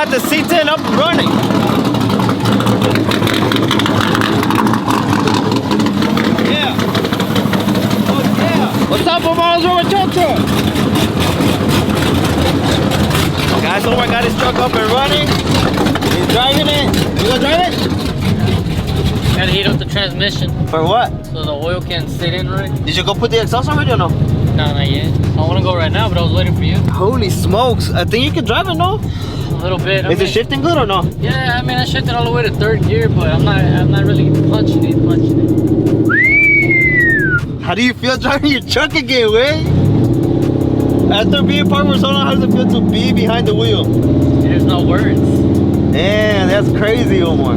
got the C10 up and running. Yeah. Oh yeah. What's up, Omar? What's wrong with your truck? Guys, Omar got his truck up and running. He's driving it. You gonna drive it? Gotta heat up the transmission. For what? So the oil can sit in right. Did you go put the exhaust already or no? No, not yet. I want to go right now, but I was waiting for you. Holy smokes. I think you can drive it, no? A little bit. Is it shifting good or no? Yeah, I mean, I shifted all the way to third gear, but I'm not really punching it. How do you feel driving your truck again, way? After being parked for so long, how does it feel to be behind the wheel? There's no words. Man, that's crazy, Omar.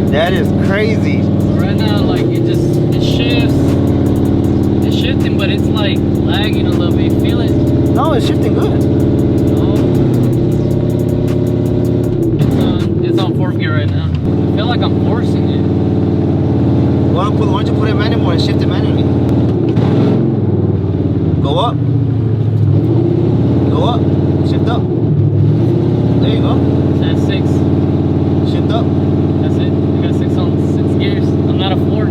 That is crazy. Right now, like, it shifts. It's shifting, but it's like lagging a little bit. You feel it? No, it's shifting good. No. It's on fourth gear right now. I feel like I'm forcing it. Why don't you put it manual and shift it manually? Go up. Go up. Shift up. There you go. That's 6. Shift up. That's it. I got 6 gears. I'm not a Ford.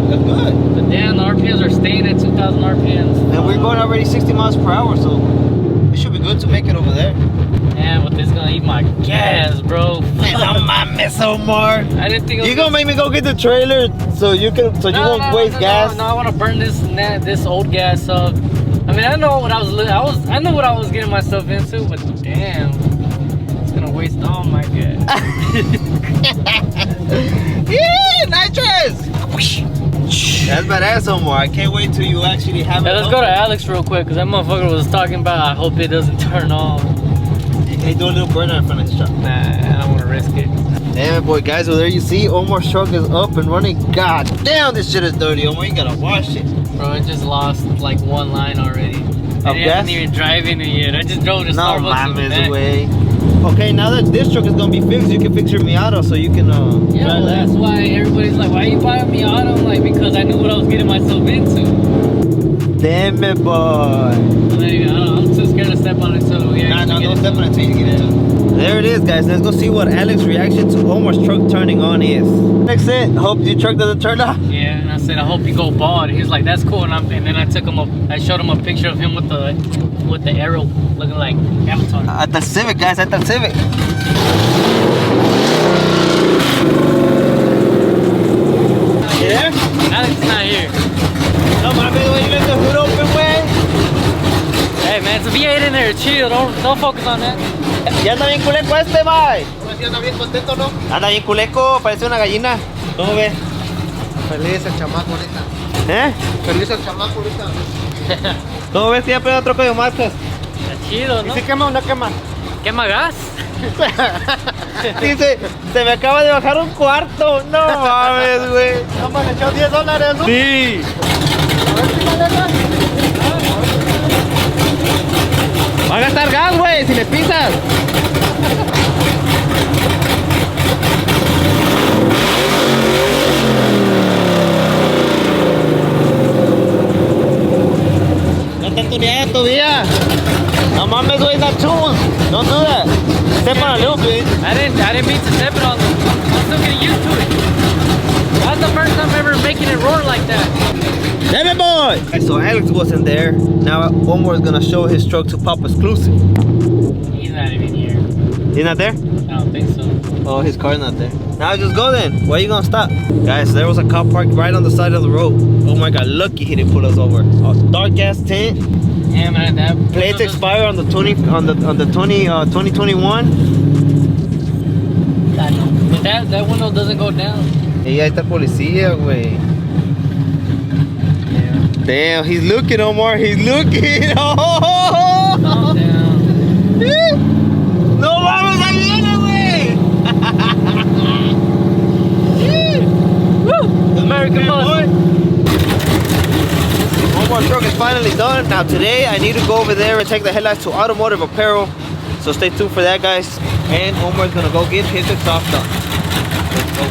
That's good. But damn, the RPMs are staying at 2,000 RPMs. And we're going already 60 miles per hour, so it should be good to make it over there. Damn, but this is gonna eat my gas, bro. No mames, Omar. I didn't think You gonna make me go get the trailer so you won't waste gas? No, I want to burn this old gas up. I mean, I know what I was getting myself into, but damn, it's gonna waste all my gas. Yeah, nitrous. That's badass, Omar. I can't wait till you actually have it. Let's go to Alex real quick, cause that motherfucker was talking about. I hope it doesn't turn on. Hey, do a little burnout in front of his truck. Nah, I don't want to risk it. Damn it, boy, guys. Well, there you see, Omar's truck is up and running. God damn, this shit is dirty, Omar. You gotta wash it. Bro, I just lost like one line already. I haven't even driving it yet. I just drove to Starbucks. No mames, way. Okay, now that this truck is gonna be fixed, you can fix your Miata so you can yeah, well, that's why everybody's like, why are you buying Miata? I'm like, because I knew what I was getting myself into. Damn it, boy. I'm too scared to step on it, so yeah. Nah, don't step on it until you get into it. There it is, guys. Let's go see what Alex's reaction to Omar's truck turning on is. Fix it. Hope your truck doesn't turn off. Yeah, and I said, I hope you go bald. He's like, that's cool. And then I took him I showed him a picture of him with the arrow looking like Avatar. At the Civic, guys. At the Civic. You there? Alex is not here. No, my baby, when you left the hood open, way. Hey, man, it's a V8 in there. Chill. Don't focus on that. Ya anda bien culeco este, bye. Anda bien contento, ¿no? Anda bien culeco, parece una gallina. ¿Cómo ves? Feliz el chamaco ahorita. ¿Eh? Feliz el chamaco ahorita. ¿Cómo ves que ya pegó troco de marcas? Está chido, ¿no? ¿Y si quema o no quema? ¿Quema gas? Dice, se me acaba de bajar un cuarto. No mames, güey. ¿Cómo le echó $10, no? Sí. A ver si maleta. Va a gastar gas, güey, si le pisas. No está tuneada todavía. No mames, güey, that tune. Don't do that. Step on a little bit. I didn't mean to step it on them. I'm still getting used to it. That's the first time ever making it roar like that. Damn it, boy! Okay, so Alex wasn't there. Now Omar is gonna show his truck to Pop Exclusive. He's not even here. He's not there? I don't think so. Oh, his car's not there. Now just go then. Why are you gonna stop? Guys, there was a car parked right on the side of the road. Omar got lucky he didn't pull us over. A dark ass tent. Yeah, man, that Plates expire on the 2021. But that window doesn't go down. Hey, ahí está el policía, güey. Damn, he's looking, Omar. He's looking. Oh! Calm down. No mames, ahí viene, güey. American boy. Omar's truck is finally done. Now today I need to go over there and take the headlights to Automotive Apparel. So stay tuned for that, guys. And Omar's gonna go get his exhaust done. Let's go.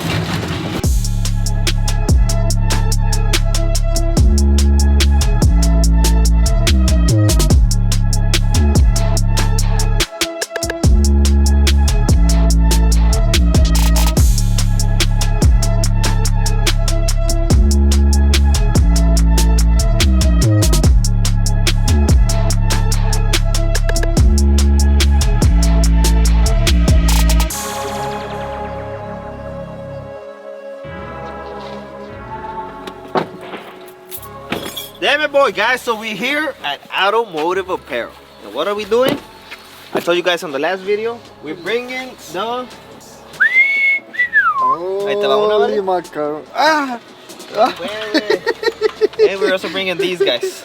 boy, guys. So we're here at Automotive Apparel. And what are we doing? I told you guys on the last video, we're bringing the... Ahí te va una, ¿vale? And we're also bringing these guys.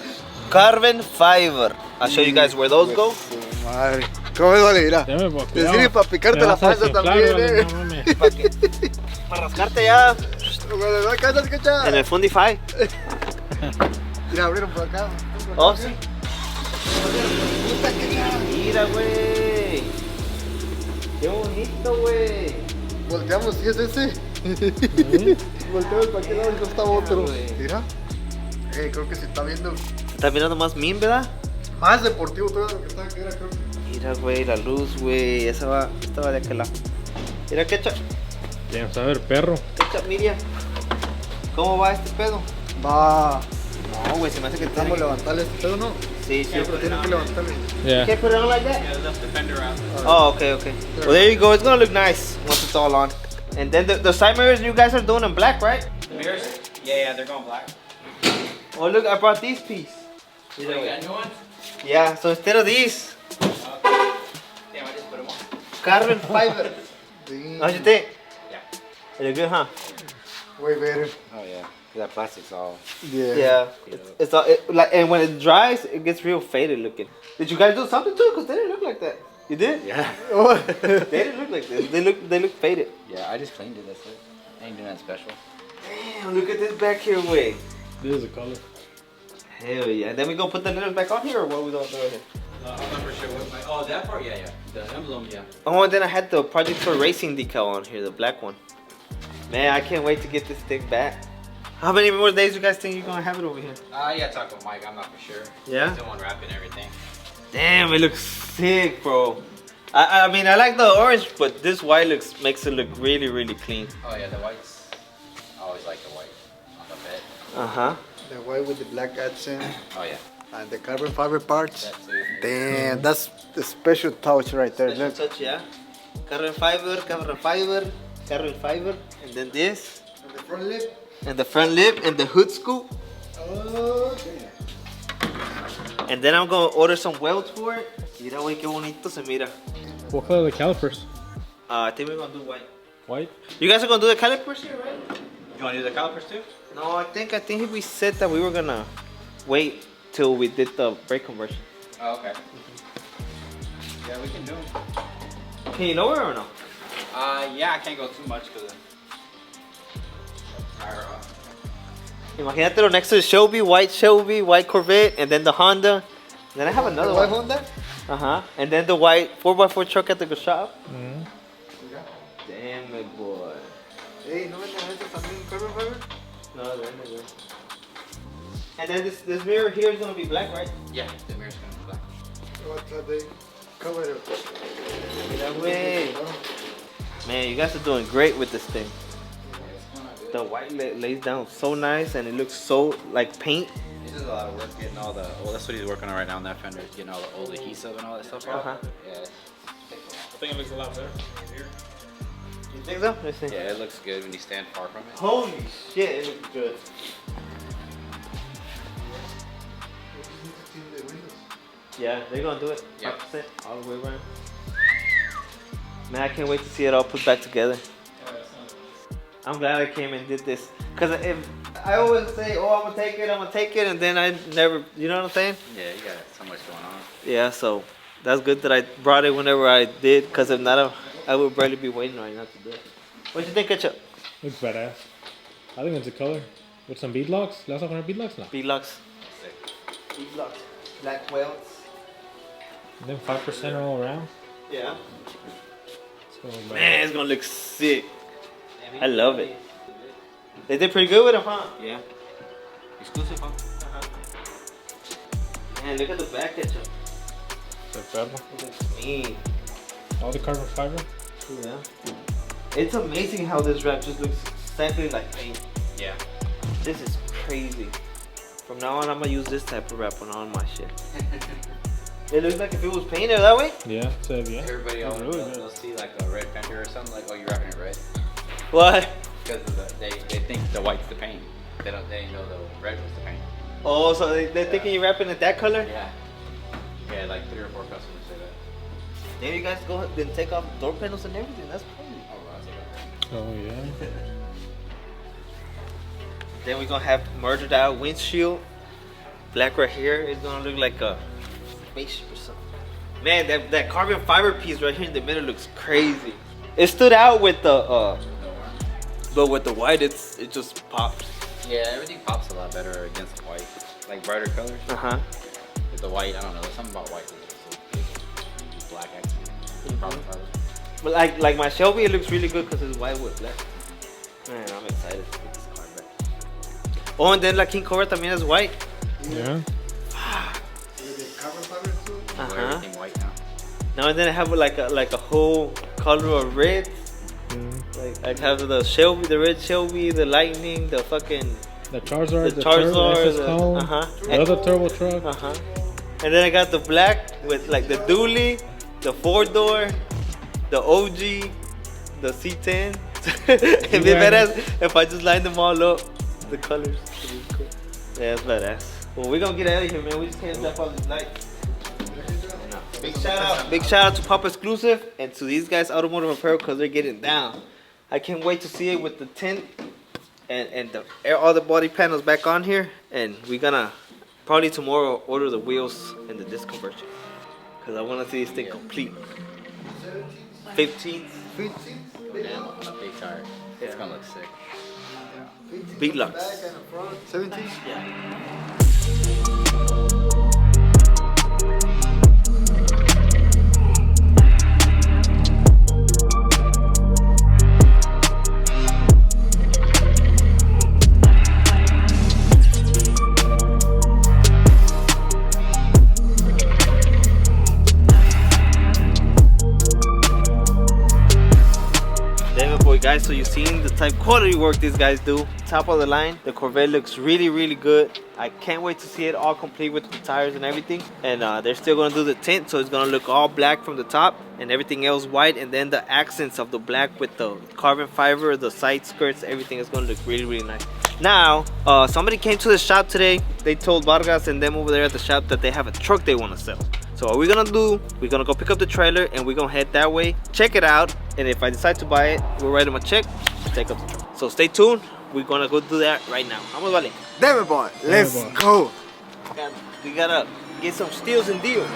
Carbon fiber. I'll show you guys where those go. Madre. ¿Cómo es, vale? Mira. Te sirve para picarte la panza también, Para rascarte ya ¿Cacha? en el Fundify. Mira, abrieron por acá. Oh, sí. Mira, güey. Qué bonito, güey. Volteamos, ¿sí es ese? Volteamos para aquel lado y no está otro. Mira. Creo que se está viendo Se está mirando más min, ¿verdad? más deportivo todo lo que estaba que era, creo. Mira, güey, la luz, güey. Esta va de aquel lado. Mira, Ketchup. Vamos a ver, perro. Ketchup, Miriam. ¿Cómo va este pedo? Va. No, güey, se me hace que Vamos a levantarle este pedo, ¿no? Sí, Siempre tienen que levantarle. Yeah. Can't put it on like that? Oh, okay. Well, there you go. It's gonna look nice once it's all on. And then the side mirrors you guys are doing in black, right? The mirrors? Yeah, they're going black. Oh, look, I brought these pieces. You got new ones? Yeah, so instead of these, Damn, I just put them on. carbon fiber. How'd you think? Yeah. They look good, huh? Way better. Oh, yeah. That plastic's all. Yeah. It's all, like, and when it dries, it gets real faded looking. Did you guys do something to it? Cause they didn't look like that. You did? Yeah. They didn't look like this. They look faded. Yeah, I just cleaned it, that's it. I ain't doing that special. Damn, look at this back here, way. This is a color. Hell yeah. And then we gonna put the letters back on here, or what we gonna do with it? I'm not for sure what my. Oh, that part? Yeah. The emblem, yeah. Oh, and then I had the Project for Racing decal on here, the black one. Man, I can't wait to get this thing back. How many more days you guys think you're gonna have it over here? Yeah, talk with Mike, I'm not for sure. Yeah? Still unwrapping everything. Damn, it looks sick, bro. I mean, I like the orange, but this white makes it look really, really clean. Oh, yeah, the whites. I always like the white on the bed. Uh-huh. The white with the black accent Oh, yeah. and the carbon fiber parts. That too. Damn, that's the special touch right there. Special Look. touch, yeah. Carbon fiber, and then this, And the front lip. and the front lip, and the hood scoop. Oh, damn. And then I'm gonna order some welds for it. Mira, güey, qué bonito se mira. What color are the calipers? I think we're gonna do white. White? You guys are gonna do the calipers here, right? You want to do the calipers too? No, I think we said that we were gonna wait till we did the brake conversion. Oh, okay. Yeah, we can do them. Can you know her or no? Yeah, I can't go too much because tire off. Imagínatelo next to the Shelby, white Corvette, and then the Honda. And then I have another The white one. Honda? Uh-huh. And then the white 4x4 truck at the shop. Mm. Damn it, boy. Hey, ¿no venden estos también carbon fiber? No, they're in there. And then this mirror here is gonna be black, right? Yeah, the mirror's going to be black. What's that they cover it? Mira, güey. Man, you guys are doing great with this thing. The white lays down so nice, and it looks so like paint. This is a lot of work getting all the. Well, that's what he's working on right now in that fender, is getting all the old adhesive and all that stuff off. Uh-huh. Yeah. I think it looks a lot better here. You think so? Let's see. Yeah, it looks good when you stand far from it. Holy shit, it looks good. Yeah, they're gonna do it. Yep. 5% all the way around. Man, I can't wait to see it all put back together. I'm glad I came and did this. Cause if I always say, oh, I'm gonna take it, and then I never, you know what I'm saying? Yeah, you got so much going on. Yeah, so that's good that I brought it whenever I did. Cause if not, I would barely be waiting right now to do it. What you think, Ketchup? Looks badass. I think it's a color. With some bead locks? Last one bead locks? No. B-Lux. B-Lux. Black welds. And then 5% all around. Yeah. So, Man, it's gonna look sick. I love it. They did pretty good with them, huh? Yeah. Exclusive, huh? Man, look at the back, Ketchup. the perro. It looks mean. All the carbon fiber. Yeah. It's amazing how this wrap just looks exactly like paint. Yeah. This is crazy. From now on, I'm gonna use this type of wrap on all my shit. It looks like if it was painted that way. Yeah, so yeah. Everybody always really they'll see like a red fender or something, like, oh, you're wrapping it red. What? Because they think the white's the paint. They know the red was the paint. Oh, so they're thinking you're rapping it that color? Yeah. Yeah, like 3 or 4 customers say that. Then you guys go ahead and take off door panels and everything. That's crazy. Oh, that's okay. Oh yeah. Then we're gonna have murdered out windshield. Black right here is gonna look like a spaceship or something. Man, that carbon fiber piece right here in the middle looks crazy. It stood out with the but with the white it just pops. Yeah, everything pops a lot better against the white. Like brighter colors. Uh-huh. With the white, I don't know, there's something about white that's so big. Black accent. Carbon fiber. But like my Shelby, it looks really good because it's white with black. Man, I'm excited to get this car back. Oh, and then la King Corvette también is white. Yeah. So everything white now. Now and then I have like a whole color of red. Like I have the Shelby, the red Shelby, the Lightning, the fucking The Charizard, the Charizard, the other turbo truck. And then I got the black with like the dually, the 4-door, the OG, the C10. It'd be badass if I just line them all up, the colors. Cool. Yeah, that's badass. Well, we're gonna get out of here, man. We just can't left off these lights. Big shout out to Pop Exclusive and to these guys, Automotive Apparel, because they're getting down. I can't wait to see it with the tint and all the body panels back on here. And we're gonna probably tomorrow order the wheels and the disc conversion, because I want to see this thing complete. 15. Damn, on a big tire. It's gonna look sick. Beat locks. 17? Yeah. Guys, so you've seen the type quality work these guys do. Top of the line, the Corvette looks really good. I can't wait to see it all complete with the tires and everything. And they're still gonna do the tint, so it's gonna look all black from the top and everything else white, and then the accents of the black with the carbon fiber, the side skirts, everything is gonna look really nice. Now somebody came to the shop today. They told Vargas and them over there at the shop that they have a truck they want to sell. So what we're gonna do, we're gonna go pick up the trailer and we're gonna head that way, check it out, and if I decide to buy it, we'll write them a check, take up the truck. So stay tuned, we're gonna go do that right now. Vamos, vale. Damn it, boy. Let's go. We gotta get some steals and deals.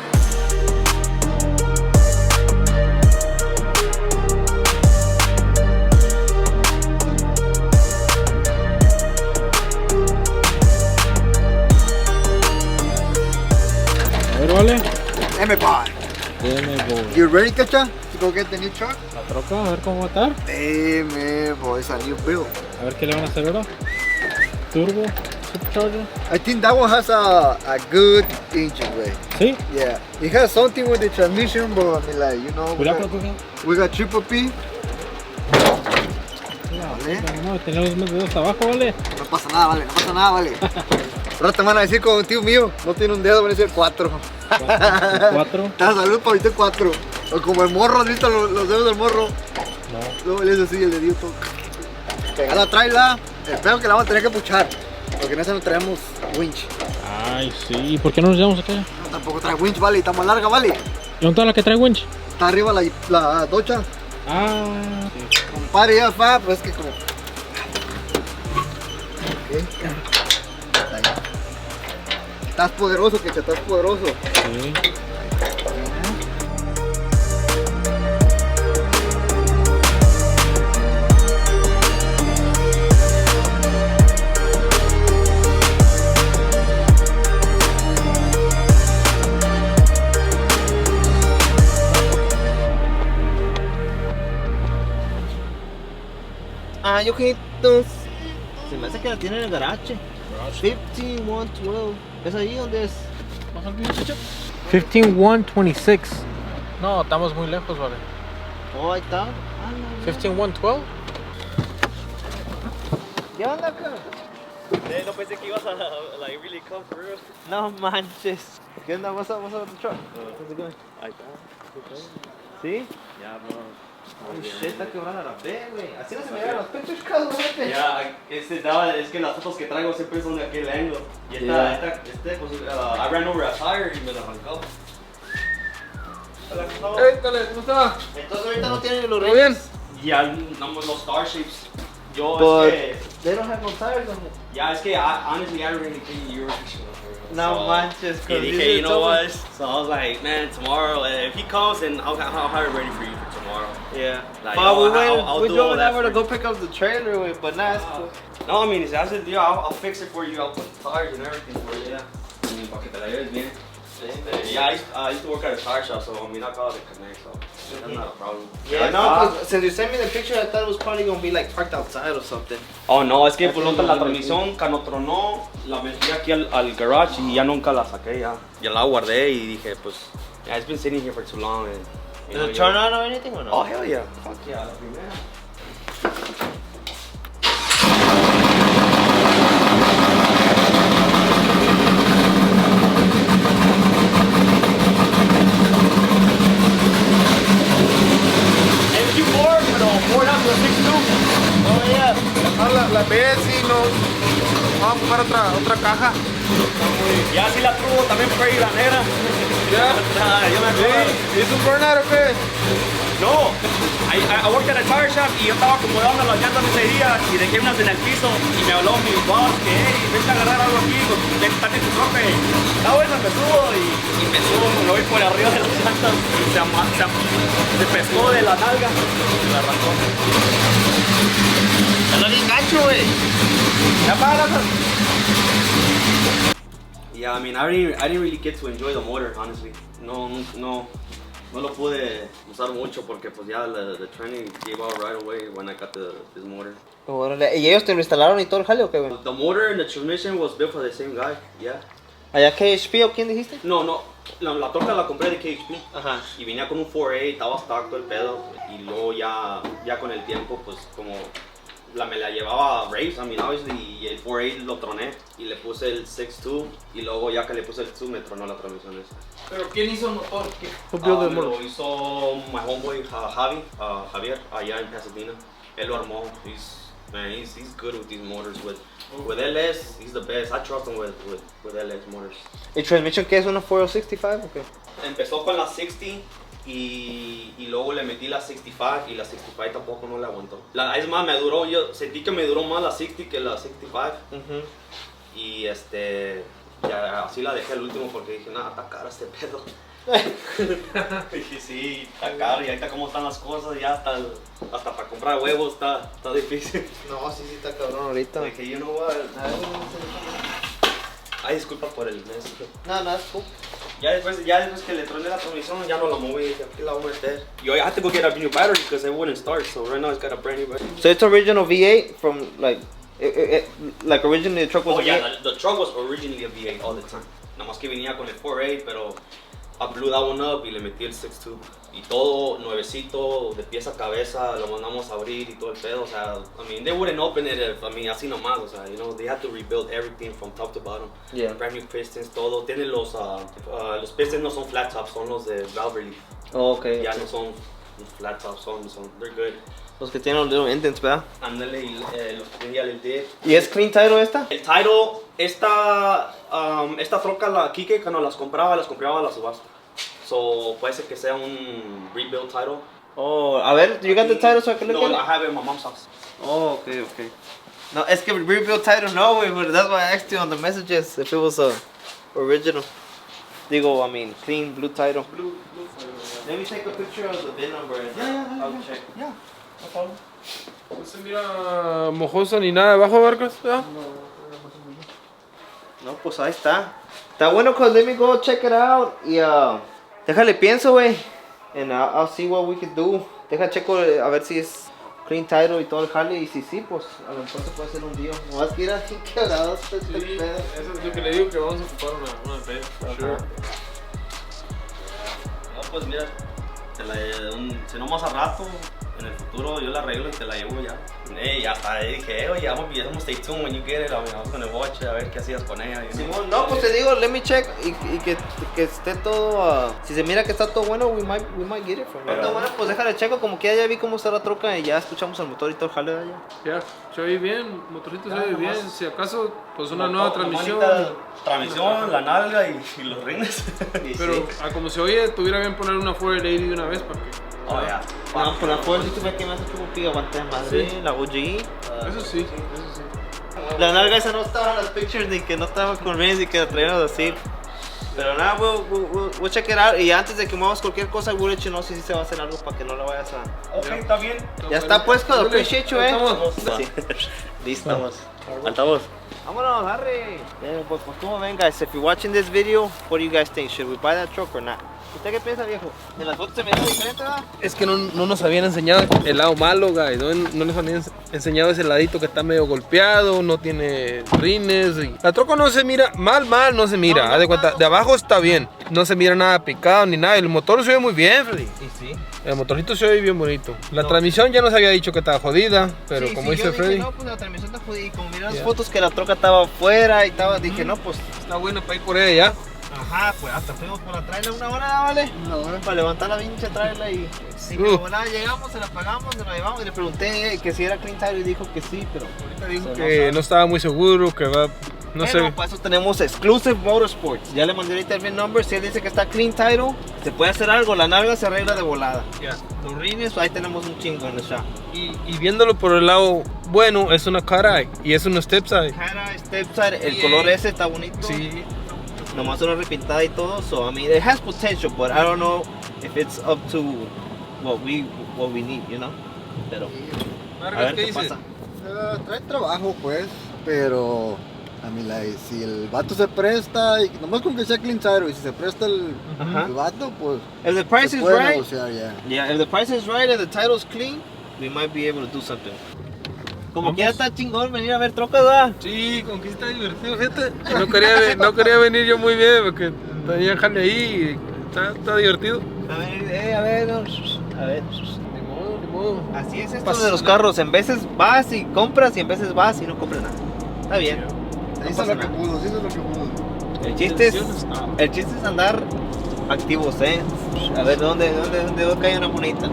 A ver, vale. Damn it, boy. You ready, Cacha, to go get the new truck? La troca, a ver cómo va a estar. Damn it, boy. It's a new build. A ver qué le van a hacer ahora. Turbo, supercharger. I think that one has a good engine, way. ¿Sí? Yeah. It has something with the transmission, but I mean, like, you know, we got triple P. Vale. No, tenía los dedos abajo, vale. No pasa nada, vale. No pasa nada, vale. Ahora te van a decir como un tío mío, no tiene un dedo, van a decir 4. 4. Te salud para ahorita 4. O como el morro, ¿has visto los dedos del morro? No. Luego le hace así el dedito. Pegala, tráela. Espero que la vamos a tener que puchar, porque en esa no traemos winch. Ay, sí. ¿Y por qué no nos llevamos acá? No, tampoco trae winch, vale. Está más larga, vale. ¿Y dónde está la que trae winch? Está arriba la docha. Ah, sí. Compadre, ya va, pues es que como... Ok. Estás poderoso, que estás poderoso. Sí. Ah, yo que se me hace que la tiene en el garaje. 15112. ¿Es ahí donde es? 15126. No, estamos muy lejos, vale. Oh, ahí está. 15112. ¿Qué onda acá? No pensé que ibas a like really come for real. No manches. ¿Qué onda? What's up with the truck? How's it going? Ahí está. ¿Sí? Yeah, bro. Oh shit, está quebrada la B, güey. Así no se me llegan las pictures, cabrón. Ya, es que las fotos que traigo siempre son de aquel ángulo. Y pues, I ran over a tire y me la arrancó. Dale, ¿cómo está? Entonces ahorita no tienen los ¿Todo bien? rings. Ya, no, los Starships. Yo, But es que, they don't have no tires on it. ya, es que, honestly, I really think you're No manches, Y dije, you know what? So I was like, man, tomorrow, if he comes, then I'll have it ready for you for tomorrow. Yeah. Like, But I'll we do all drove that over to for go you. pick up the trailer, güey, but nah, it's cool. No, I mean, I said, yeah, I'll fix it for you. I'll put the tires and everything for you. Yeah. I mean, para que te la lleves bien. Yeah, I used to work at a tire shop, so I mean, I got it connect, so that's not a problem. Yeah, no, cause since you sent me the picture, I thought it was probably gonna be like parked outside or something. Oh, no, es que por la transmisión, cuando tronó, la metí aquí al garage y ya nunca la saqué, ya la guardé y dije, pues, yeah, it's been sitting here for too long. And, Did it turn on or anything or no? Oh, hell yeah. Fuck yeah, la primera. Oh yeah. Ah, la B sí, no. Vamos a buscar otra caja. Ya sí la tuvo también por ahí la negra. ¿Ya? Yo me acuerdo. ¿Es un burnout o qué? No, I worked at a tire shop y yo estaba acomodando las llantas ese día y dejé unas en el piso y me habló mi boss que, hey, vete a agarrar algo aquí, pues está en tu troca. Está bueno, me subo y me subo, me voy por arriba de las llantas y se pescó de la nalga y la arrancó. Está bien gacho, güey. Ya para. Yeah, I mean, I didn't really get to enjoy the motor, honestly. No lo pude usar mucho porque pues ya the training gave out right away when I got this motor. Órale, ¿y ellos te lo instalaron y todo el jale o qué, güey? The motor and the transmission was built for the same guy, yeah. ¿Allá KHP o quién dijiste? No, la troca la compré de KHP. Ajá. Y venía con un 4A, estaba stock todo el pedo. Y luego ya con el tiempo, pues como me la llevaba a race, I mean, obviously, y el 4A lo troné. Y le puse el 6.2 y luego ya que le puse el 2 me tronó la transmisión esa. ¿Pero quién hizo el motor? Me lo hizo my homeboy Javier, allá en Pasadena. Él lo armó. He's good with these motors. With LS, he's the best. I trust him with LS motors. ¿Y transmission qué es una 465 o qué? Empezó con la 60 y luego le metí la 65 y la 65 tampoco no le aguantó. Es más, yo sentí que me duró más la 60 que la 65. Y ya así la dejé al último porque dije, nada, está caro este pedo. Dije, sí, está caro y ahorita cómo están las cosas, ya hasta para comprar huevos está difícil. No, sí está cabrón ahorita. Dije, you know what? Ay, disculpa por el mes. No, es cool. Ya después que le troné la transmisión, ya no la moví, dije, aquí la voy a meter. Yo I had to go get a new battery because it wouldn't start, so right now it's got a brand new battery. So it's original V8 from like, like originally the truck was Oh a yeah, V8? the truck was originally a V8 all the time. Nada más que venía con el 4.8, pero I blew that one up y le metí el 6.2. Y todo nuevecito, de pieza a cabeza, lo mandamos a abrir y todo el pedo, o sea, I mean, they wouldn't open it if, I mean, así nomás, o sea, you know, they had to rebuild everything from top to bottom. Yeah. Brand new pistons, todo. Tienen los pistons no son flat tops, son los de valve relief. Oh, okay. Ya no son flat tops, they're good. Los que tienen los little indents, ¿verdad? Ándale, los que tenía el dip. ¿Y es clean title esta? El title, esta troca, la Kike, cuando las compraba a la subasta. So, puede ser que sea un rebuild title. Oh, a ver, you got the title so I can look No, at it? I have it in my mom's house. Oh, okay. No, es que rebuild title no, güey, but that's why I asked you on the messages if it was original. Digo, I mean, clean blue title. Blue title, yeah. Let me take a picture of the VIN number and I'll check. Yeah, no problem. No se mira mojosa ni nada debajo, Vargas, ¿verdad? No, pues ahí está. Está bueno, cause let me go check it out. Y déjale pienso, güey. And I'll see what we can do. Deja checo a ver si es clean title y todo el jale. Y si sí, pues a lo mejor se puede hacer un día. No vas a ir así quebrados. Sí, eso es lo que le digo, que vamos a ocupar una vez. Sure. No, pues mira, si no más a rato, en el futuro yo la arreglo y te la llevo ya. Y hasta dije, oye, vamos a stay tuned when you get it. I was gonna watch it, a ver qué hacías con ella. Simón, no, pues te digo, let me check y que esté todo. Si se mira que está todo bueno, we might get it from there. Está bueno, pues déjale checo, como que ya vi cómo está la troca y ya escuchamos el motor y todo el jale de allá. Ya, se oye bien, motorcito se oye bien. Si acaso, pues una nueva transmisión. Transmisión, la nalga y los rines. Pero como se oye, tuviera bien poner una 480 de una vez para que. Oh, ya. No, pues la Ford sí tuve que me hace como piga, aguante madre, Sí. la OG. Eso sí. La nalga esa no estaba en las pictures ni que no estaba con rines ni que la traíamos así. Pero nada, we'll check it out. Y antes de que movamos cualquier cosa, we'll let you know si se va a hacer algo para que no la vayas a. Ok, está bien. Ya está puesto, Dale, appreciate you, estamos. Sí. Listo. Altavoz. Vámonos, Harry. Pues como ven, guys, if you're watching this video, what do you guys think? Should we buy that truck or not? ¿Usted qué piensa, viejo? ¿En las fotos se me hizo diferente, va? Es que no nos habían enseñado el lado malo, guys. No nos habían enseñado ese ladito que está medio golpeado, no tiene rines. La troca no se mira, mal no se mira. No, Haz de cuenta, de abajo está bien. No se mira nada picado ni nada. El motor se ve muy bien, Freddy. Y sí. El motorcito se ve bien bonito. La transmisión ya nos había dicho que estaba jodida, pero Sí, como sí, dice yo dije, Freddy, no, pues la transmisión está jodida. Y como miran las Yeah. fotos que la troca estaba afuera y estaba, dije, no, pues. está buena para ir por ella ya. Ajá, pues hasta fuimos por la trailer una hora, ¿vale? Una hora. Para levantar la pinche trailer y de volada llegamos, se la pagamos, se la llevamos y le pregunté que si era clean title y dijo que sí, pero ahorita dijo Que no estaba muy seguro, que va, no sé. Para eso tenemos Exclusive Motorsports. Ya le mandé ahorita el VIN number, si él dice que está clean title, se puede hacer algo, la nalga se arregla de volada. Ya. Los rines, ahí tenemos un chingo en el shop. Y viéndolo por el lado bueno, es una car-eye y es una step-side. Cara, stepside, el Sí, color ese está bonito. Sí. Nomás una repintada y todo, so I mean it has potential, but I don't know if it's up to what we need, you know. Pero a ver qué pasa. Trae trabajo, pues, pero a mí si el vato se presta, y nomás con que sea clean title, y si se presta el vato, pues If the price se is puede right, negociar ya. yeah, if the price is right and the title's clean, we might be able to do something. Como que ya está chingón venir a ver trocas, ¿verdad? Sí, como que está divertido, fíjate. No quería venir yo muy bien porque tenía jale ahí y está divertido. A ver, no, a ver. Ni modo. Así es esto de los carros, en veces vas y compras y en veces vas y no compras nada. Está bien. No Hizo pasa lo que nada. pudo, hizo lo que pudo. El chiste es andar activos, A ver, ¿dónde cae una monita?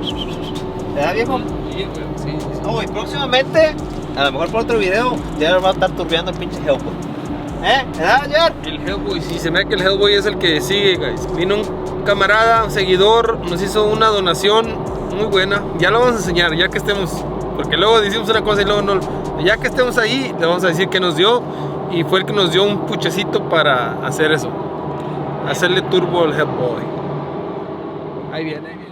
¿Verdad, viejo? Sí, güey, sí. Oh, y próximamente, a lo mejor por otro video, ya va a estar turbeando el pinche Hellboy. ¿Verdad, Jar? El Hellboy, sí, se me da que el Hellboy es el que sigue, guys. Vino un camarada, un seguidor, nos hizo una donación muy buena. Ya lo vamos a enseñar, ya que estemos, porque luego decimos una cosa y luego no. Ya que estemos ahí, le vamos a decir que nos dio. Y fue el que nos dio un puchecito para hacer eso. Hacerle turbo al Hellboy. Ahí viene, ahí viene.